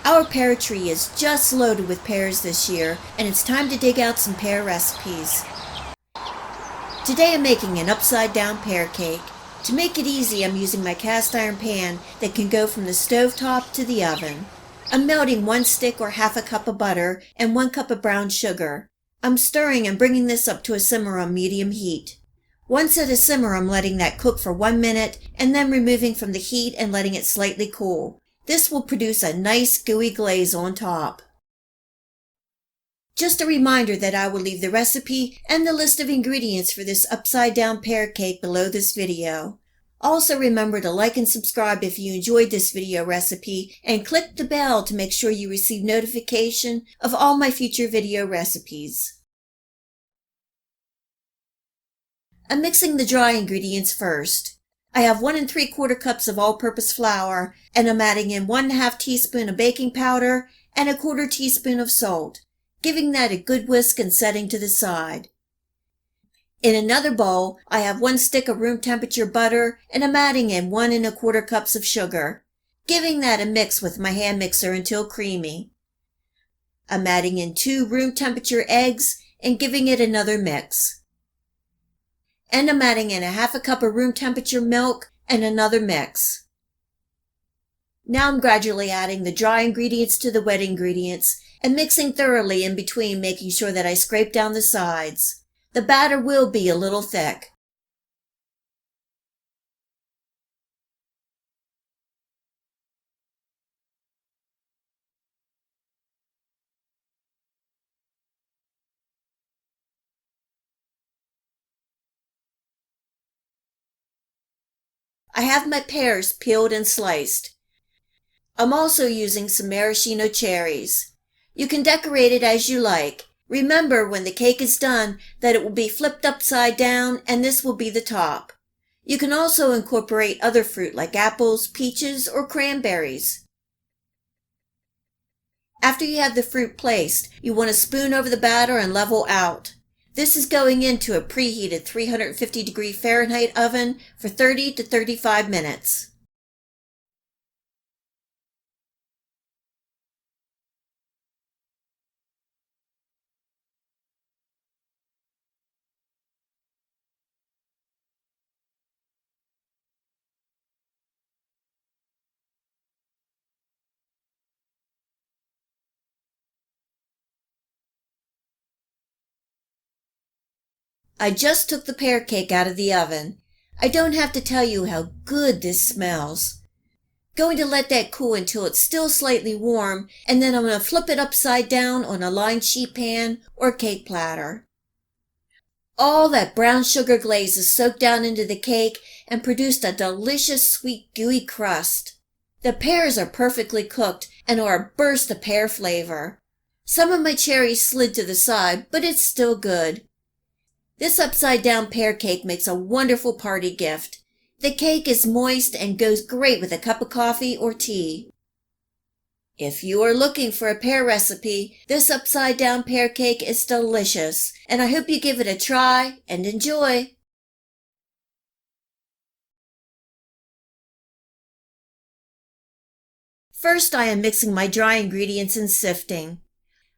Our pear tree is just loaded with pears this year, and it's time to dig out some pear recipes. Today I'm making an upside down pear cake. To make it easy, I'm using my cast iron pan that can go from the stove top to the oven. I'm melting 1 stick or half a cup of butter and 1 cup of brown sugar. I'm stirring and bringing this up to a simmer on medium heat. Once at a simmer, I'm letting that cook for 1 minute and then removing from the heat and letting it slightly cool. This will produce a nice gooey glaze on top. Just a reminder that I will leave the recipe and the list of ingredients for this upside down pear cake below this video. Also remember to like and subscribe if you enjoyed this video recipe and click the bell to make sure you receive notification of all my future video recipes. I'm mixing the dry ingredients first. I have 1 3/4 cups of all-purpose flour, and I'm adding in 1/2 teaspoon of baking powder and 1/4 teaspoon of salt, giving that a good whisk and setting to the side. In another bowl, I have 1 stick of room temperature butter, and I'm adding in 1 1/4 cups of sugar, giving that a mix with my hand mixer until creamy. I'm adding in 2 room temperature eggs and giving it another mix. And I'm adding in 1/2 cup of room temperature milk and another mix. Now I'm gradually adding the dry ingredients to the wet ingredients and mixing thoroughly in between, making sure that I scrape down the sides. The batter will be a little thick. I have my pears peeled and sliced. I'm also using some maraschino cherries. You can decorate it as you like. Remember, when the cake is done, that it will be flipped upside down and this will be the top. You can also incorporate other fruit like apples, peaches, or cranberries. After you have the fruit placed, you want to spoon over the batter and level out. This is going into a preheated 350 Fahrenheit oven for 30 to 35 minutes. I just took the pear cake out of the oven. I don't have to tell you how good this smells. Going to let that cool until it's still slightly warm, and then I'm going to flip it upside down on a lined sheet pan or cake platter. All that brown sugar glaze is soaked down into the cake and produced a delicious sweet gooey crust. The pears are perfectly cooked and are a burst of pear flavor. Some of my cherries slid to the side, but it's still good. This upside down pear cake makes a wonderful party gift. The cake is moist and goes great with a cup of coffee or tea. If you are looking for a pear recipe, this upside down pear cake is delicious, and I hope you give it a try and enjoy. First, I am mixing my dry ingredients and sifting.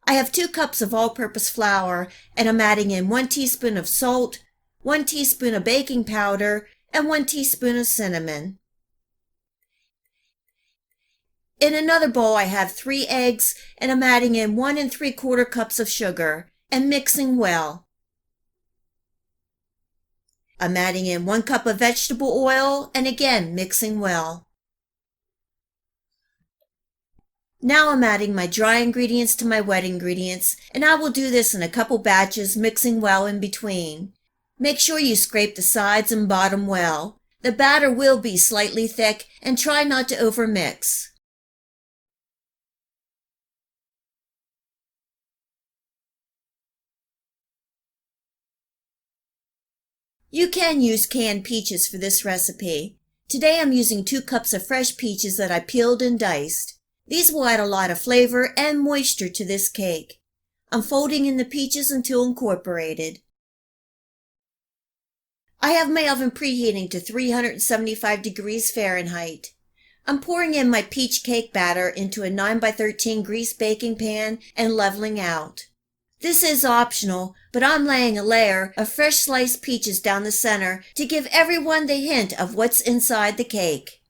I have 2 cups of all-purpose flour, and I'm adding in 1 teaspoon of salt, 1 teaspoon of baking powder, and 1 teaspoon of cinnamon. In another bowl, I have 3 eggs, and I'm adding in 1 3/4 cups of sugar and mixing well. I'm adding in 1 cup of vegetable oil and again mixing well. Now I'm adding my dry ingredients to my wet ingredients, and I will do this in a couple batches, mixing well in between. Make sure you scrape the sides and bottom well. The batter will be slightly thick, and try not to overmix. You can use canned peaches for this recipe. Today I'm using 2 cups of fresh peaches that I peeled and diced. These will add a lot of flavor and moisture to this cake. I'm folding in the peaches until incorporated. I have my oven preheating to 375 degrees Fahrenheit. I'm pouring in my peach cake batter into a 9x13 grease baking pan and leveling out. This is optional, but I'm laying a layer of fresh sliced peaches down the center to give everyone the hint of what's inside the cake.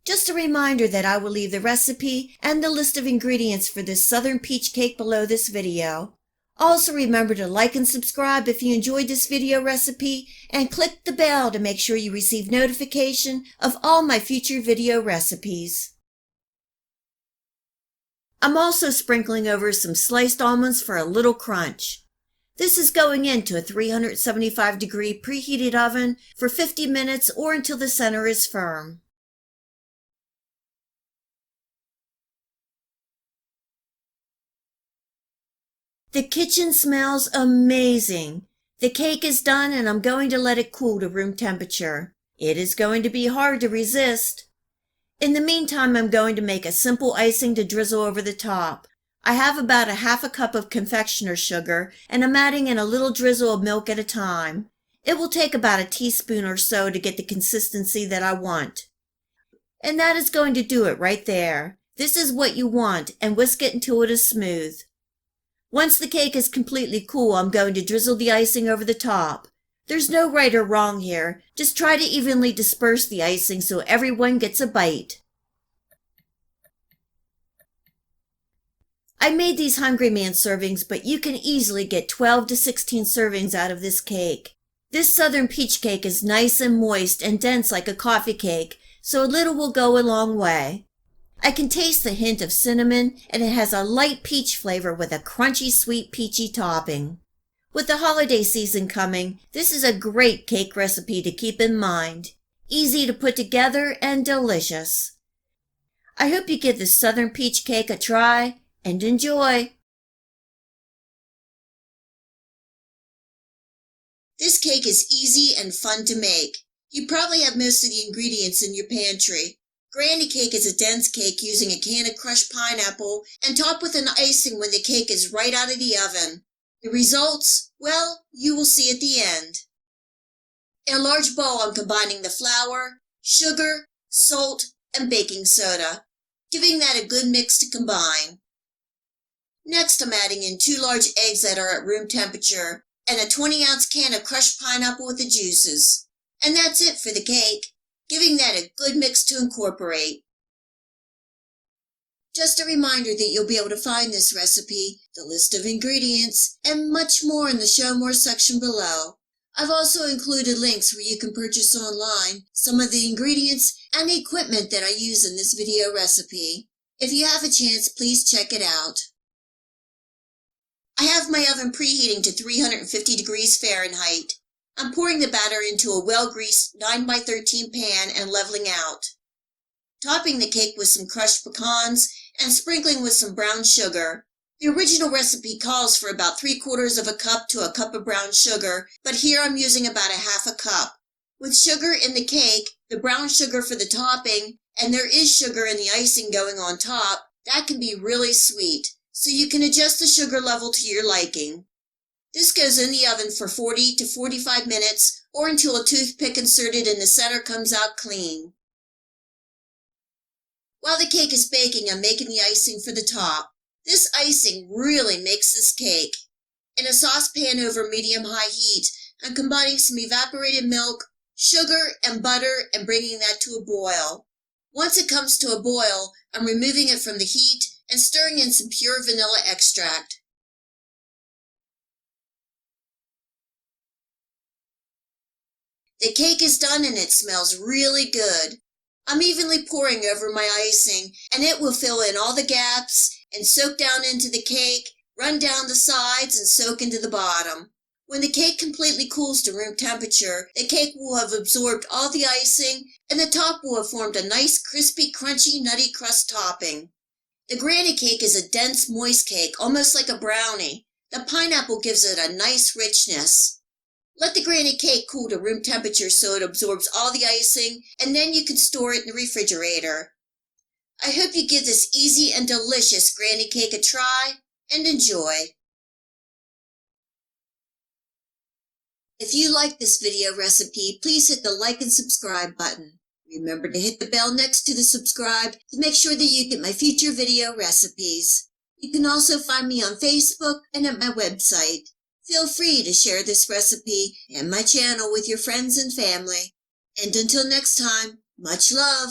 Just a reminder that I will leave the recipe and the list of ingredients for this Southern Peach Cake below this video. Also remember to like and subscribe if you enjoyed this video recipe, and click the bell to make sure you receive notification of all my future video recipes. I'm also sprinkling over some sliced almonds for a little crunch. This is going into a 375-degree preheated oven for 50 minutes or until the center is firm. The kitchen smells amazing. The cake is done and I'm going to let it cool to room temperature. It is going to be hard to resist. In the meantime, I'm going to make a simple icing to drizzle over the top. I have about a half a cup of confectioner's sugar and I'm adding in a little drizzle of milk at a time. It will take about a teaspoon or so to get the consistency that I want. And that is going to do it right there. This is what you want, and whisk it until it is smooth. Once the cake is completely cool, I'm going to drizzle the icing over the top. There's no right or wrong here. Just try to evenly disperse the icing so everyone gets a bite. I made these Hungry Man servings, but you can easily get 12 to 16 servings out of this cake. This Southern Peach Cake is nice and moist and dense like a coffee cake, so a little will go a long way. I can taste the hint of cinnamon, and it has a light peach flavor with a crunchy, sweet, peachy topping. With the holiday season coming, this is a great cake recipe to keep in mind. Easy to put together and delicious. I hope you give this Southern Peach Cake a try and enjoy. This cake is easy and fun to make. You probably have most of the ingredients in your pantry. Granny cake is a dense cake using a can of crushed pineapple and topped with an icing when the cake is right out of the oven. The results? Well, you will see at the end. In a large bowl, I'm combining the flour, sugar, salt, and baking soda, giving that a good mix to combine. Next, I'm adding in 2 large eggs that are at room temperature and a 20-ounce can of crushed pineapple with the juices. And that's it for the cake, giving that a good mix to incorporate. Just a reminder that you'll be able to find this recipe, the list of ingredients, and much more in the Show More section below. I've also included links where you can purchase online some of the ingredients and the equipment that I use in this video recipe. If you have a chance, please check it out. I have my oven preheating to 350 degrees Fahrenheit. I'm pouring the batter into a well-greased 9x13 pan and leveling out. Topping the cake with some crushed pecans and sprinkling with some brown sugar. The original recipe calls for about 3/4 of a cup to a cup of brown sugar, but here I'm using about a half a cup. With sugar in the cake, the brown sugar for the topping, and there is sugar in the icing going on top, that can be really sweet, so you can adjust the sugar level to your liking. This goes in the oven for 40 to 45 minutes or until a toothpick inserted in the center comes out clean. While the cake is baking, I'm making the icing for the top. This icing really makes this cake. In a saucepan over medium-high heat, I'm combining some evaporated milk, sugar, and butter and bringing that to a boil. Once it comes to a boil, I'm removing it from the heat and stirring in some pure vanilla extract. The cake is done and it smells really good. I'm evenly pouring over my icing, and it will fill in all the gaps and soak down into the cake, run down the sides, and soak into the bottom. When the cake completely cools to room temperature, the cake will have absorbed all the icing, and the top will have formed a nice, crispy, crunchy, nutty crust topping. The granny cake is a dense, moist cake, almost like a brownie. The pineapple gives it a nice richness. Let the granny cake cool to room temperature so it absorbs all the icing, and then you can store it in the refrigerator. I hope you give this easy and delicious granny cake a try and enjoy. If you like this video recipe, please hit the like and subscribe button. Remember to hit the bell next to the subscribe to make sure that you get my future video recipes. You can also find me on Facebook and at my website. Feel free to share this recipe and my channel with your friends and family. And until next time, much love.